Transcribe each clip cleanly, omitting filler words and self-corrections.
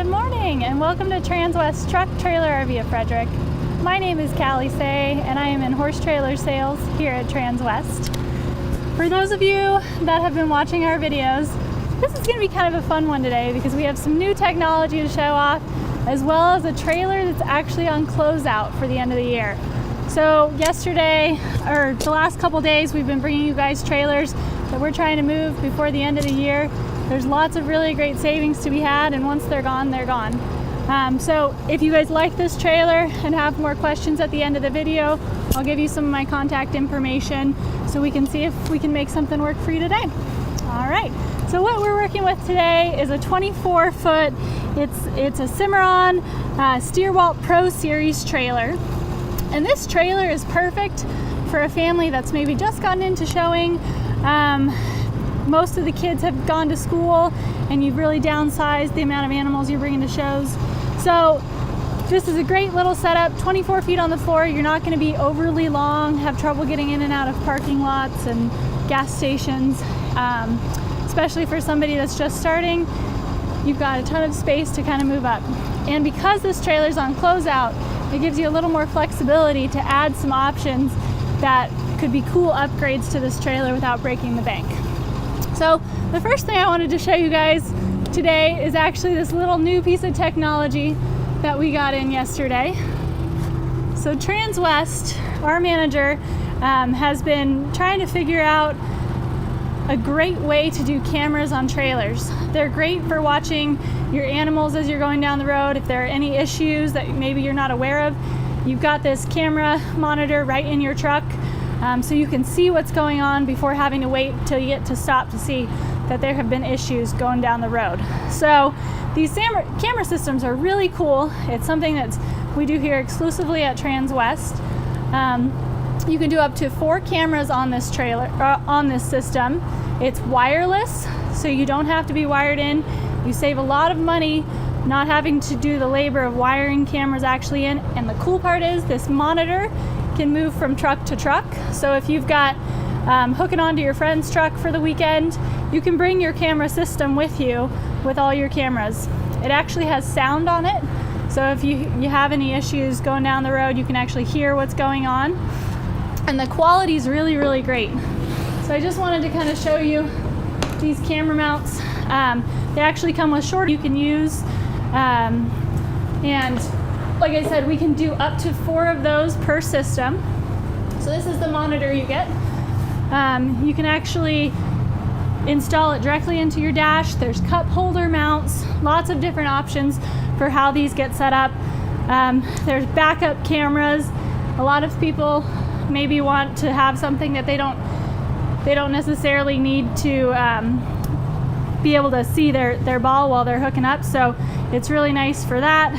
Good morning and welcome to Transwest Truck Trailer RV of Frederick. My name is Callie Say and I am in horse trailer sales here at Transwest. For those of you that have been watching our videos, this is going to be kind of a fun one today because we have some new technology to show off, as well as a trailer that's actually on closeout for the end of the year. So yesterday, or the last couple days, we've been bringing you guys trailers that we're trying to move before the end of the year. There's lots of really great savings to be had, and once they're gone, they're gone. So if you guys like this trailer and have more questions at the end of the video, I'll give you some of my contact information so we can see if we can make something work for you today. All right, so what we're working with today is a 24-foot, it's a Cimarron Stierwalt Pro Series trailer. And this trailer is perfect for a family that's maybe just gotten into showing. Most of the kids have gone to school and you've really downsized the amount of animals you're bringing to shows. So this is a great little setup, 24 feet on the floor. You're not going to be overly long, have trouble getting in and out of parking lots and gas stations, especially for somebody that's just starting. You've got a ton of space to kind of move up. And because this trailer's on closeout, it gives you a little more flexibility to add some options that could be cool upgrades to this trailer without breaking the bank. So the first thing I wanted to show you guys today is actually this little new piece of technology that we got in yesterday. So Transwest, our manager, has been trying to figure out a great way to do cameras on trailers. They're great for watching your animals as you're going down the road. If there are any issues that maybe you're not aware of, you've got this camera monitor right in your truck, so you can see what's going on before having to wait till you get to stop to see that there have been issues going down the road. So these camera systems are really cool. It's something that we do here exclusively at Transwest. You can do up to 4 cameras on this trailer, on this system. It's wireless, so you don't have to be wired in. You save a lot of money not having to do the labor of wiring cameras actually in. And the cool part is this monitor can move from truck to truck. So if you've got hooking onto your friend's truck for the weekend, you can bring your camera system with you with all your cameras. It actually has sound on it, so if you have any issues going down the road, you can actually hear what's going on. And the quality is really, really great. So I just wanted to kind of show you these camera mounts. They actually come with short you can use. And like I said, we can do up to 4 of those per system. So this is the monitor you get. You can actually install it directly into your dash. There's cup holder mounts, lots of different options for how these get set up. There's backup cameras. A lot of people maybe want to have something that they don't necessarily need to be able to see their ball while they're hooking up, so it's really nice for that.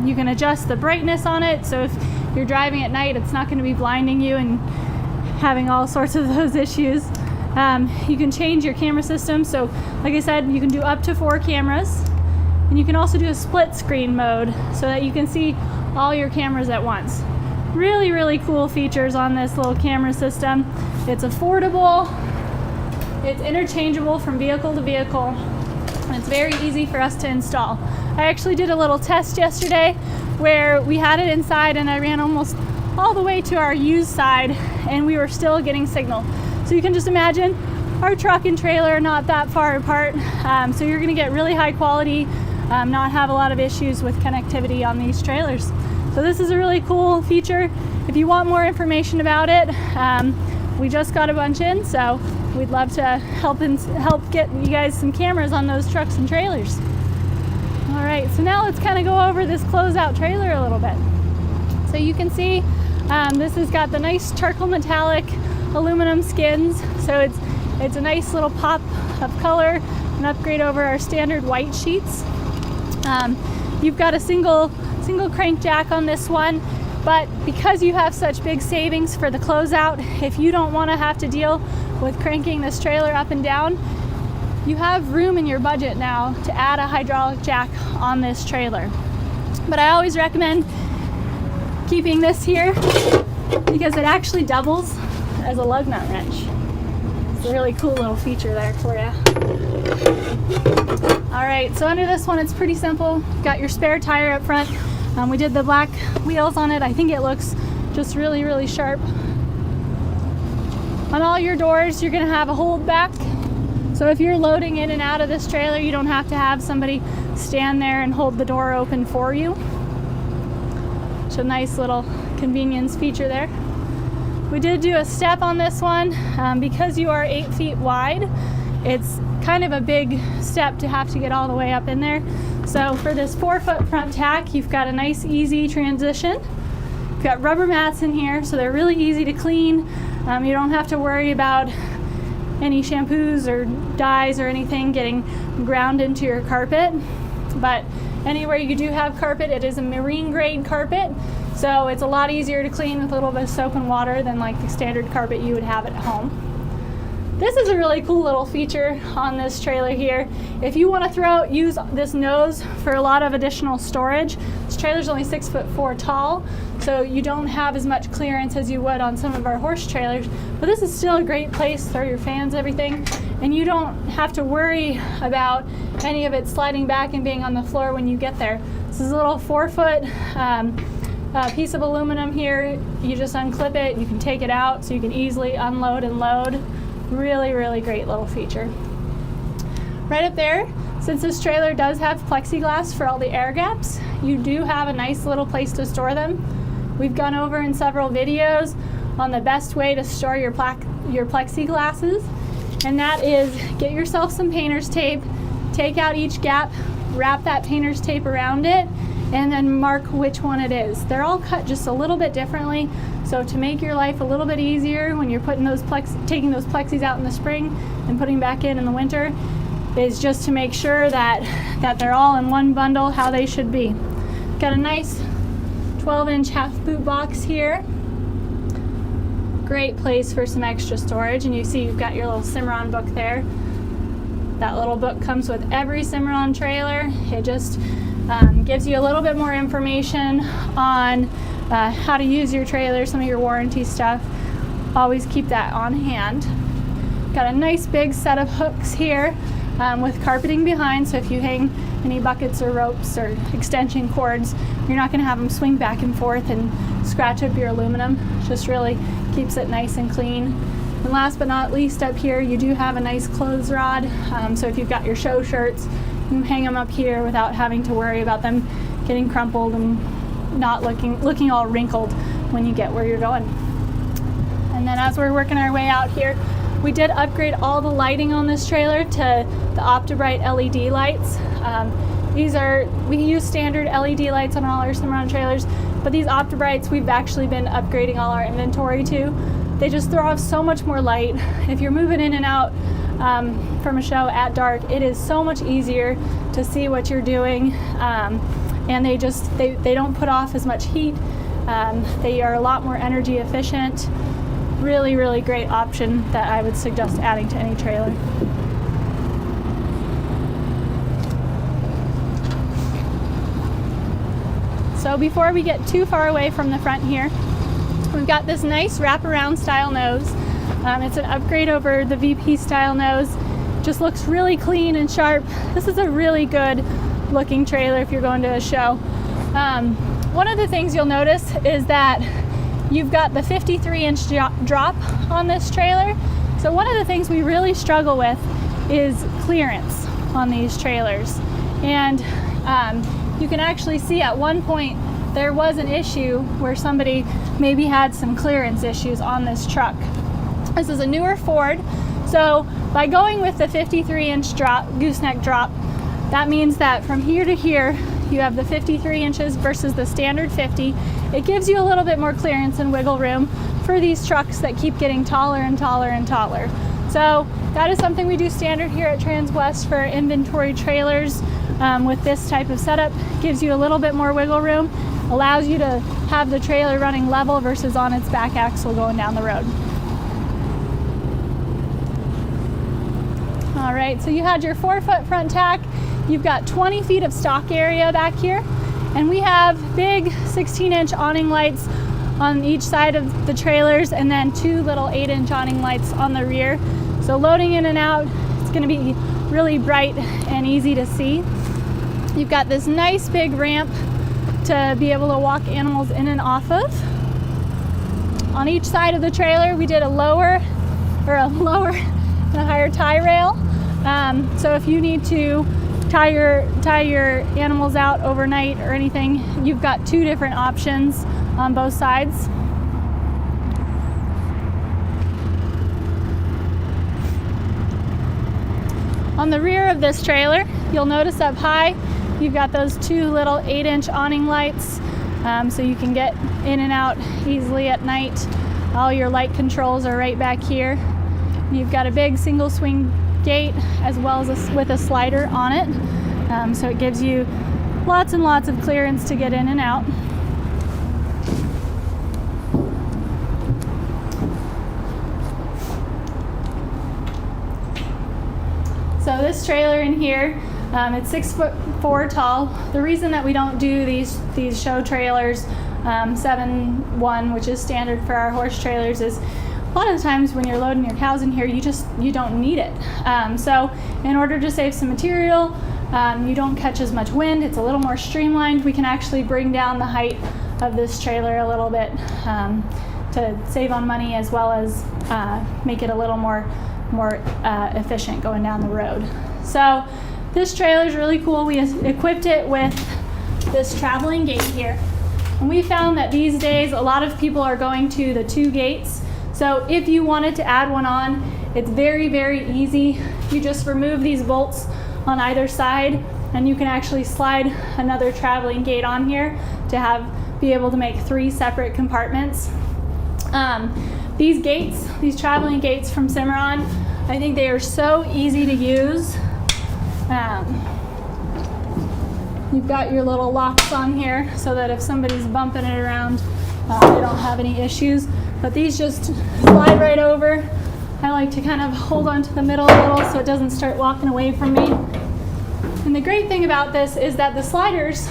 You can adjust the brightness on it, so if you're driving at night, it's not going to be blinding you and having all sorts of those issues. You can change your camera system, so like I said, you can do up to 4 cameras, and you can also do a split screen mode so that you can see all your cameras at once. Really, really cool features on this little camera system. It's affordable, it's interchangeable from vehicle to vehicle, and it's very easy for us to install. I actually did a little test yesterday where we had it inside and I ran almost all the way to our used side and we were still getting signal. So you can just imagine our truck and trailer are not that far apart, so you're going to get really high quality, not have a lot of issues with connectivity on these trailers. So this is a really cool feature. If you want more information about it, we just got a bunch in, so we'd love to help get you guys some cameras on those trucks and trailers. All right, so now let's kind of go over this closeout trailer a little bit. So you can see this has got the nice charcoal metallic aluminum skins, so it's a nice little pop of color, an upgrade over our standard white sheets. You've got a single crank jack on this one, but because you have such big savings for the closeout, if you don't want to have to deal with cranking this trailer up and down, you have room in your budget now to add a hydraulic jack on this trailer. But I always recommend keeping this here because it actually doubles as a lug nut wrench. It's a really cool little feature there for you. All right, so under this one, it's pretty simple. Got your spare tire up front. We did the black wheels on it. I think it looks just really, really sharp. On all your doors, you're gonna have a hold back. So if you're loading in and out of this trailer, you don't have to have somebody stand there and hold the door open for you. It's a nice little convenience feature there. We did do a step on this one. Because you are 8 feet wide, it's kind of a big step to have to get all the way up in there. So for this 4-foot front tack, you've got a nice easy transition. You've got rubber mats in here, so they're really easy to clean. You don't have to worry about any shampoos or dyes or anything getting ground into your carpet. But anywhere you do have carpet, it is a marine grade carpet, so it's a lot easier to clean with a little bit of soap and water than like the standard carpet you would have at home. This is a really cool little feature on this trailer here. If you want to use this nose for a lot of additional storage, this trailer's only 6'4" tall, so you don't have as much clearance as you would on some of our horse trailers, but this is still a great place to throw your fans, everything, and you don't have to worry about any of it sliding back and being on the floor when you get there. This is a little 4-foot piece of aluminum here. You just unclip it, you can take it out so you can easily unload and load. Really, really great little feature. Right up there, since this trailer does have plexiglass for all the air gaps, you do have a nice little place to store them. We've gone over in several videos on the best way to store your plexiglasses, and that is get yourself some painter's tape, take out each gap, wrap that painter's tape around it, and then mark which one it is. They're all cut just a little bit differently, so to make your life a little bit easier when you're putting those taking those plexis out in the spring and putting back in the winter, is just to make sure that they're all in one bundle how they should be. Got a nice 12-inch half boot box here. Great place for some extra storage, and you see you've got your little Cimarron book there. That little book comes with every Cimarron trailer. It just gives you a little bit more information on how to use your trailer, some of your warranty stuff. Always keep that on hand. Got a nice big set of hooks here with carpeting behind, so if you hang any buckets or ropes or extension cords, you're not going to have them swing back and forth and scratch up your aluminum. Just really keeps it nice and clean. And last but not least, up here you do have a nice clothes rod, so if you've got your show shirts, you can hang them up here without having to worry about them getting crumpled and not looking all wrinkled when you get where you're going. And then as we're working our way out here, we did upgrade all the lighting on this trailer to the OptiBrite LED lights. We use standard LED lights on all our Cimarron trailers, but these OptiBrites we've actually been upgrading all our inventory to. They just throw off so much more light. If you're moving in and out from a show at dark, it is so much easier to see what you're doing, and they don't put off as much heat. They are a lot more energy efficient. Really, really great option that I would suggest adding to any trailer. So before we get too far away from the front here, we've got this nice wraparound style nose. It's an upgrade over the VP style nose. Just looks really clean and sharp. This is a really good looking trailer if you're going to a show. One of the things you'll notice is that you've got the 53-inch drop on this trailer. So one of the things we really struggle with is clearance on these trailers. And you can actually see at one point there was an issue where somebody maybe had some clearance issues on this truck. This is a newer Ford, so by going with the 53-inch gooseneck drop, that means that from here to here you have the 53 inches versus the standard 50. It gives you a little bit more clearance and wiggle room for these trucks that keep getting taller and taller and taller. So that is something we do standard here at Transwest for inventory trailers. With this type of setup, gives you a little bit more wiggle room, allows you to have the trailer running level versus on its back axle going down the road. All right, so you had your 4-foot front tack. You've got 20 feet of stock area back here, and we have big 16-inch awning lights on each side of the trailers, and then 2 little 8-inch awning lights on the rear. So loading in and out, it's going to be really bright and easy to see. You've got this nice big ramp to be able to walk animals in and off of. On each side of the trailer, we did a lower and a higher tie rail. So if you need to tie your animals out overnight or anything, you've got two different options on both sides. On the rear of this trailer, you'll notice up high, you've got those two little 8-inch awning lights, so you can get in and out easily at night. All your light controls are right back here. You've got a big single swing gate as well as with a slider on it, so it gives you lots and lots of clearance to get in and out. So this trailer in here, it's 6'4" tall. The reason that we don't do these show trailers 7'1", which is standard for our horse trailers, is a lot of the times when you're loading your cows in here, you don't need it. So in order to save some material, you don't catch as much wind, it's a little more streamlined, we can actually bring down the height of this trailer a little bit to save on money, as well as make it a little more efficient going down the road. So this trailer is really cool. We equipped it with this traveling gate here. And we found that these days a lot of people are going to the 2 gates. So if you wanted to add one on, it's very, very easy. You just remove these bolts on either side and you can actually slide another traveling gate on here to be able to make 3 separate compartments. These gates, these traveling gates from Cimarron, I think they are so easy to use. You've got your little locks on here so that if somebody's bumping it around, they don't have any issues. But these just slide right over. I like to kind of hold on to the middle a little so it doesn't start walking away from me. And the great thing about this is that the sliders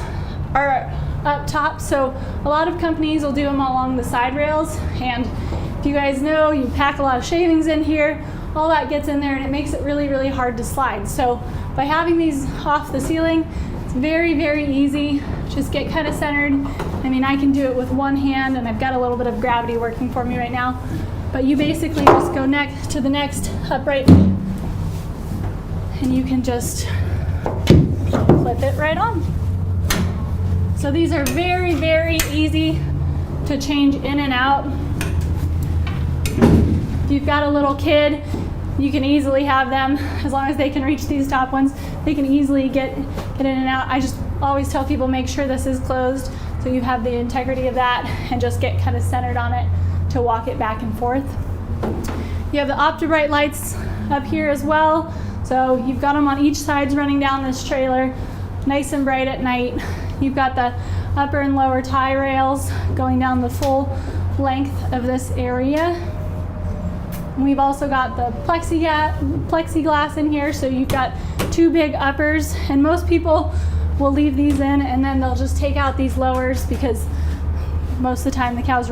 are up top, so a lot of companies will do them along the side rails, and if you guys know, you pack a lot of shavings in here, all that gets in there and it makes it really, really hard to slide. So by having these off the ceiling, it's very, very easy. Just get kind of centered. I mean, I can do it with one hand and I've got a little bit of gravity working for me right now, but you basically just go next to the next upright and you can just clip it right on. So these are very, very easy to change in and out. If you've got a little kid, you can easily have them, as long as they can reach these top ones, they can easily get in and out. I just always tell people, make sure this is closed so you have the integrity of that, and just get kind of centered on it to walk it back and forth. You have the OptiBrite lights up here as well. So you've got them on each side running down this trailer, nice and bright at night. You've got the upper and lower tie rails going down the full length of this area. And we've also got the plexiglass in here, so you've got 2 big uppers, and most people will leave these in and then they'll just take out these lowers, because most of the time the cow's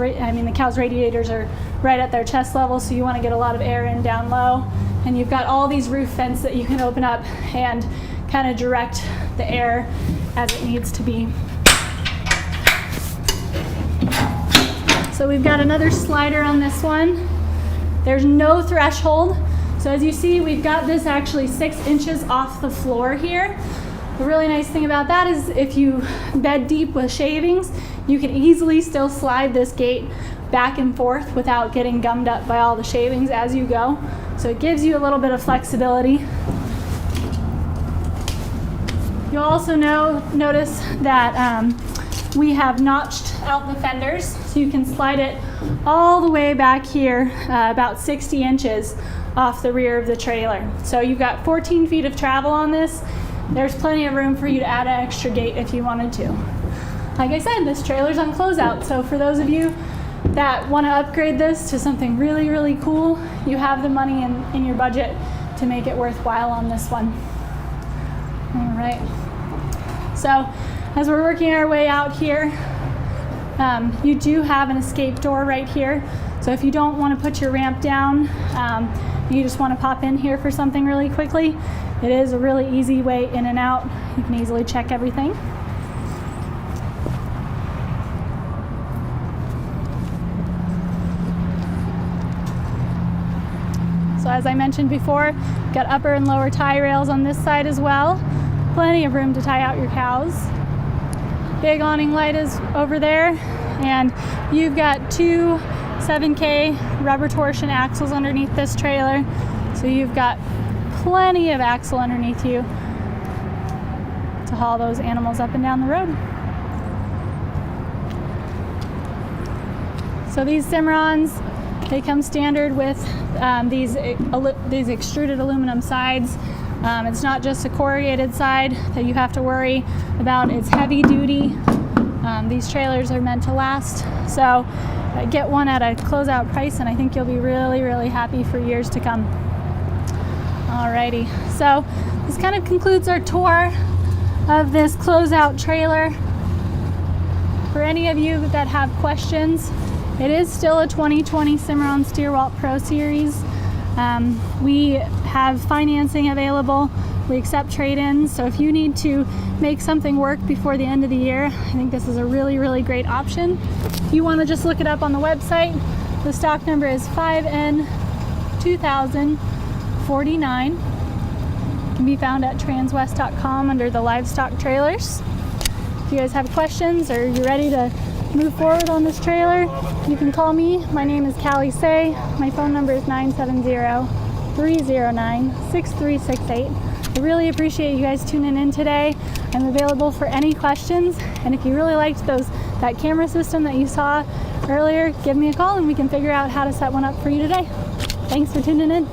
radiators are right at their chest level, so you want to get a lot of air in down low. And you've got all these roof vents that you can open up and kind of direct the air as it needs to be. So we've got another slider on this one. There's no threshold. So as you see, we've got this actually 6 inches off the floor here. The really nice thing about that is if you bed deep with shavings, you can easily still slide this gate back and forth without getting gummed up by all the shavings as you go. So it gives you a little bit of flexibility. You'll also notice that we have notched out the fenders, so you can slide it all the way back here, about 60 inches off the rear of the trailer. So you've got 14 feet of travel on this. There's plenty of room for you to add an extra gate if you wanted to. Like I said, this trailer's on closeout, so for those of you that want to upgrade this to something really, really cool, you have the money in your budget to make it worthwhile on this one. All right. So as we're working our way out here, you do have an escape door right here. So if you don't want to put your ramp down, you just want to pop in here for something really quickly, it is a really easy way in and out. You can easily check everything. So as I mentioned before, got upper and lower tie rails on this side as well. Plenty of room to tie out your cows. Big awning light is over there, and you've got two 7K rubber torsion axles underneath this trailer. So you've got plenty of axle underneath you to haul those animals up and down the road. So these Cimarrons, they come standard with these extruded aluminum sides. It's not just a corrugated side that you have to worry about. It's heavy duty. These trailers are meant to last. So get one at a closeout price, and I think you'll be really, really happy for years to come. Alrighty, so this kind of concludes our tour of this closeout trailer. For any of you that have questions, it is still a 2020 Cimarron Stierwalt Pro Series. We have financing available. We accept trade-ins, so if you need to make something work before the end of the year, I think this is a really, really great option. If you want to just look it up on the website, the stock number is 5N200049. It can be found at transwest.com under the livestock trailers. If you guys have questions or you're ready to move forward on this trailer, you can call me. My name is Callie Say. My phone number is 970-309-6368. I really appreciate you guys tuning in today. I'm available for any questions, and if you really liked that camera system that you saw earlier, give me a call and we can figure out how to set one up for you today. Thanks for tuning in.